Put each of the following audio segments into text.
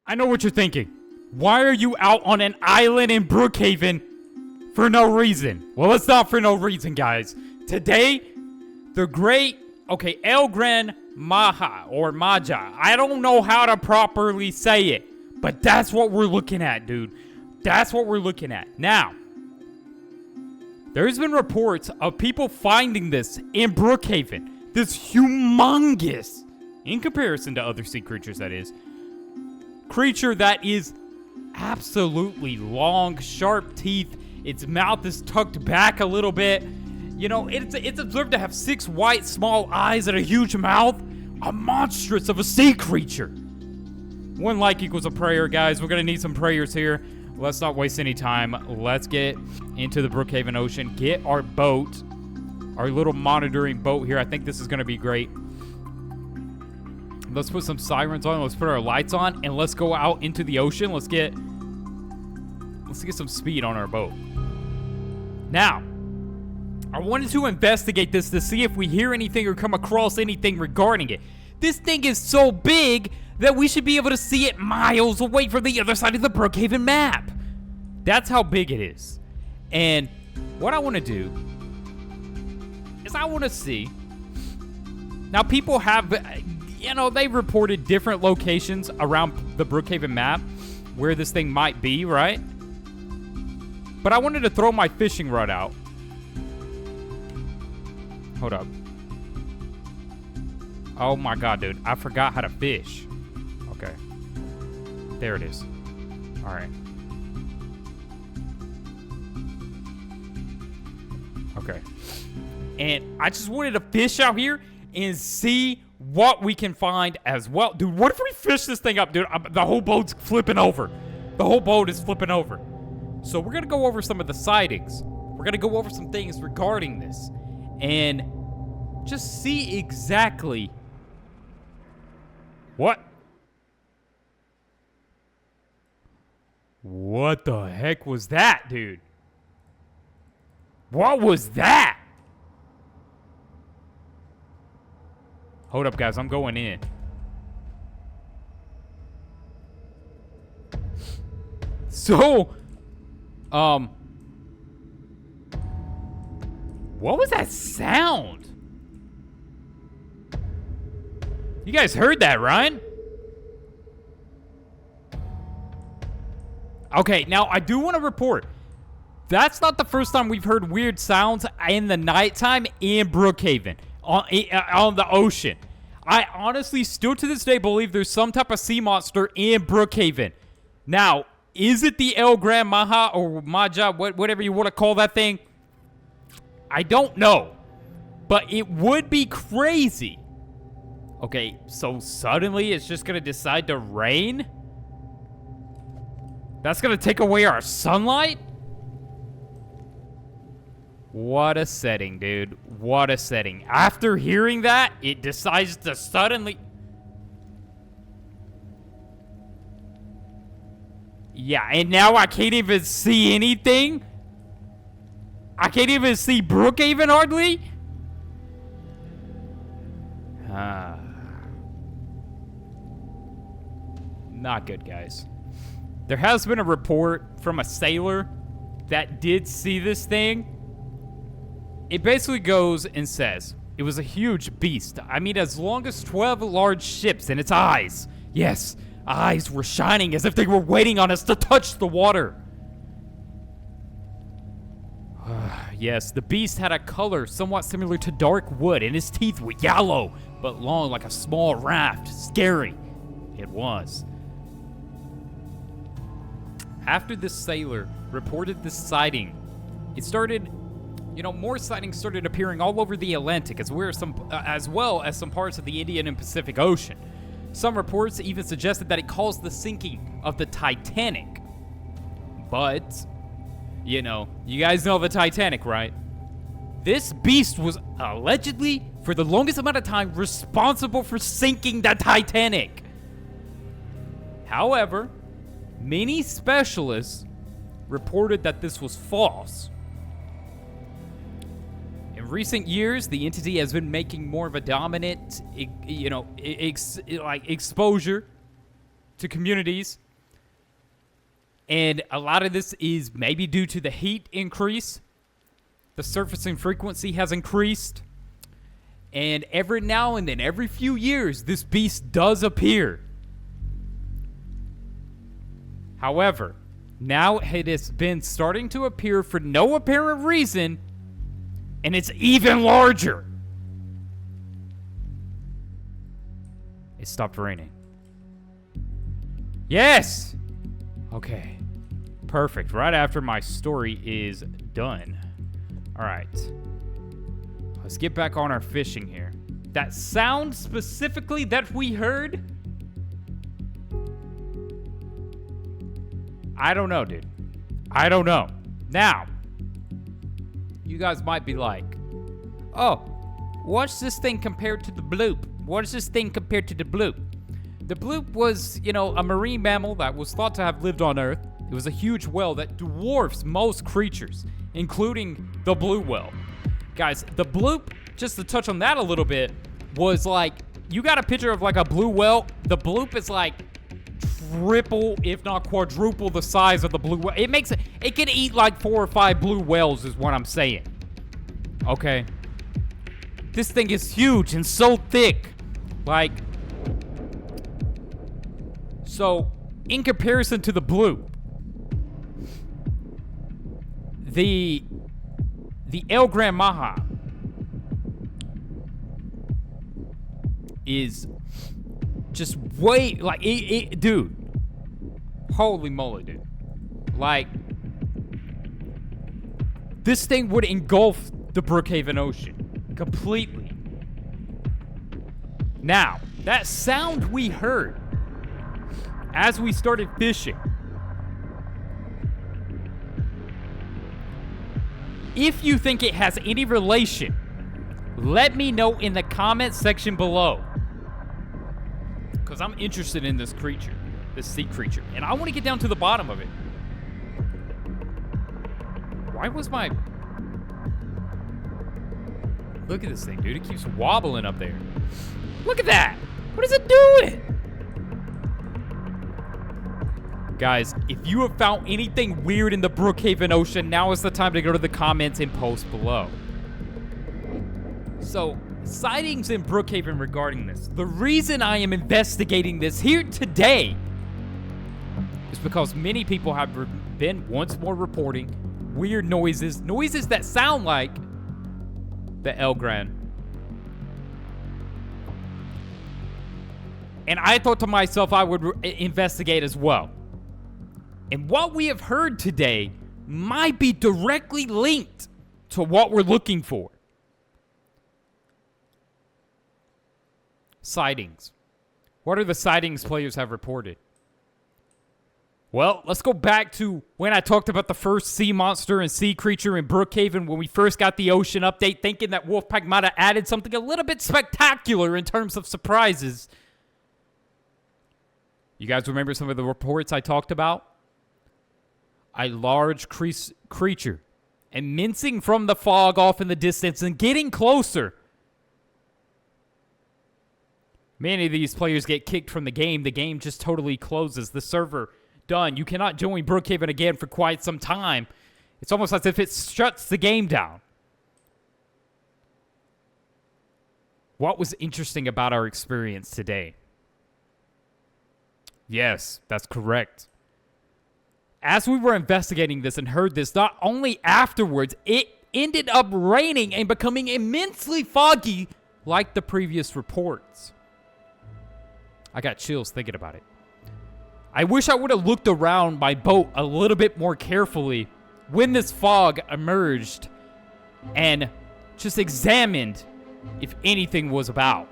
I know what you're thinking. Why are you out on an island in Brookhaven for no reason? Well, it's not for no reason, guys. Today, the great, El Gran Maja, or Maja. I don't know how to properly say it, but that's what we're looking at, dude. That's what we're looking at. Now, there's been reports of people finding this in Brookhaven. This humongous, in comparison to other sea creatures, that is, creature that is absolutely long, sharp teeth. Its mouth is tucked back a little bit. You know, it's observed to have 6 white small eyes and a huge mouth. A monstrous of a sea creature. 1 like equals a prayer, guys. We're gonna need some prayers here. Let's not waste any time. Let's get into the Brookhaven Ocean. Get our boat. Our little monitoring boat here. I think this is gonna be great. Let's put some sirens on. Let's put our lights on, and let's go out into the ocean. Let's get some speed on our boat. Now, I wanted to investigate this to see if we hear anything or come across anything regarding it. This thing is so big that we should be able to see it miles away from the other side of the Brookhaven map. That's how big it is. And what I want to do is I want to see. Now, people have, they've reported different locations around the Brookhaven map where this thing might be, right? But I wanted to throw my fishing rod out. Hold up. Oh my god, dude. I forgot how to fish. Okay. There it is. Alright. Okay. And I just wanted to fish out here and see what we can find as well. Dude, what if we fish this thing up, dude? The whole boat's flipping over. The whole boat is flipping over. So we're going to go over some of the sightings. We're going to go over some things regarding this. And just see exactly what the heck was that, dude? What was that? Hold up, guys. I'm going in. So, what was that sound? You guys heard that, right? Okay, now I do want to report. That's not the first time we've heard weird sounds in the nighttime in Brookhaven, on the ocean. I honestly still to this day believe there's some type of sea monster in Brookhaven. Now, is it the El Gran Maja or Maja, whatever you want to call that thing? I don't know. But it would be crazy. Okay, so suddenly it's just going to decide to rain? That's going to take away our sunlight? What a setting, dude. What a setting. After hearing that, it decides to suddenly... Yeah, and now I can't even see anything? I can't even see Brookhaven hardly? Not good, guys. There has been a report from a sailor that did see this thing. It basically goes and says, it was a huge beast. I mean, as long as 12 large ships in its eyes. Yes, eyes were shining as if they were waiting on us to touch the water. Yes, the beast had a color somewhat similar to dark wood, and his teeth were yellow, but long like a small raft. Scary. It was. After this sailor reported this sighting, it started, more sightings started appearing all over the Atlantic, as well as some parts of the Indian and Pacific Ocean. Some reports even suggested that it caused the sinking of the Titanic. But, you guys know the Titanic, right? This beast was allegedly, for the longest amount of time, responsible for sinking the Titanic. However, many specialists reported that this was false. In recent years, the entity has been making more of a dominant, exposure to communities. And a lot of this is maybe due to the heat increase. The surfacing frequency has increased. And every now and then, every few years, this beast does appear. However, now it has been starting to appear for no apparent reason, and it's even larger. It stopped raining. Yes! Okay. Perfect. Right after my story is done. Alright. Let's get back on our fishing here. That sound specifically that we heard, I don't know, dude. I don't know. Now, you guys might be like, oh, what's this thing compared to the bloop? What is this thing compared to the bloop? The bloop was, a marine mammal that was thought to have lived on Earth. It was a huge whale that dwarfs most creatures, including the blue whale. Guys, the bloop, just to touch on that a little bit, was like, you got a picture of like a blue whale. The bloop is like triple, if not quadruple the size of the blue whale. It can eat like 4 or 5 blue whales is what I'm saying. Okay. This thing is huge and so thick. Like, so in comparison to the bloop, the Gran Maja is just way, like, dude, holy moly, dude. Like, this thing would engulf the Brookhaven Ocean completely. Now, that sound we heard as we started fishing, if you think it has any relation, let me know in the comment section below. Because I'm interested in this creature, this sea creature. And I want to get down to the bottom of it. Why was my... Look at this thing, dude. It keeps wobbling up there. Look at that. What is it doing? Guys, if you have found anything weird in the Brookhaven Ocean, now is the time to go to the comments and post below. So, sightings in Brookhaven regarding this. The reason I am investigating this here today is because many people have been once more reporting weird noises that sound like the El Gran. And I thought to myself I would investigate as well. And what we have heard today might be directly linked to what we're looking for. Sightings. What are the sightings players have reported? Well, let's go back to when I talked about the first sea monster and sea creature in Brookhaven when we first got the ocean update, thinking that Wolfpack might have added something a little bit spectacular in terms of surprises. You guys remember some of the reports I talked about? A large creature immencing from the fog off in the distance and getting closer. Many of these players get kicked from the game. The game just totally closes. The server, done. You cannot join Brookhaven again for quite some time. It's almost as if it shuts the game down. What was interesting about our experience today? Yes, that's correct. As we were investigating this and heard this, not only afterwards, it ended up raining and becoming immensely foggy like the previous reports. I got chills thinking about it. I wish I would have looked around my boat a little bit more carefully when this fog emerged and just examined if anything was about.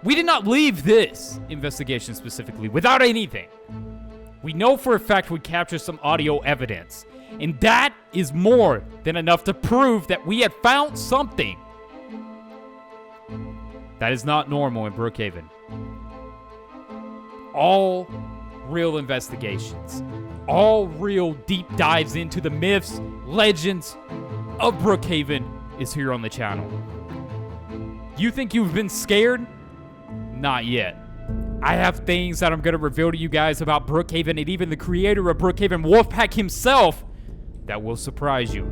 We did not leave this investigation specifically without anything. We know for a fact we captured some audio evidence, and that is more than enough to prove that we had found something that is not normal in Brookhaven. All real investigations, all real deep dives into the myths, legends of Brookhaven is here on the channel. You think you've been scared? Not yet. I have things that I'm going to reveal to you guys about Brookhaven and even the creator of Brookhaven, Wolfpack himself, that will surprise you.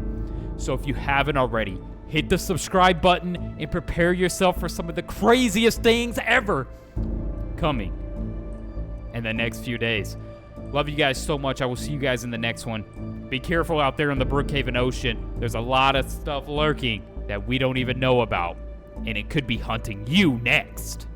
So if you haven't already, hit the subscribe button and prepare yourself for some of the craziest things ever coming in the next few days. Love you guys so much. I will see you guys in the next one. Be careful out there in the Brookhaven Ocean. There's a lot of stuff lurking that we don't even know about, and it could be hunting you next.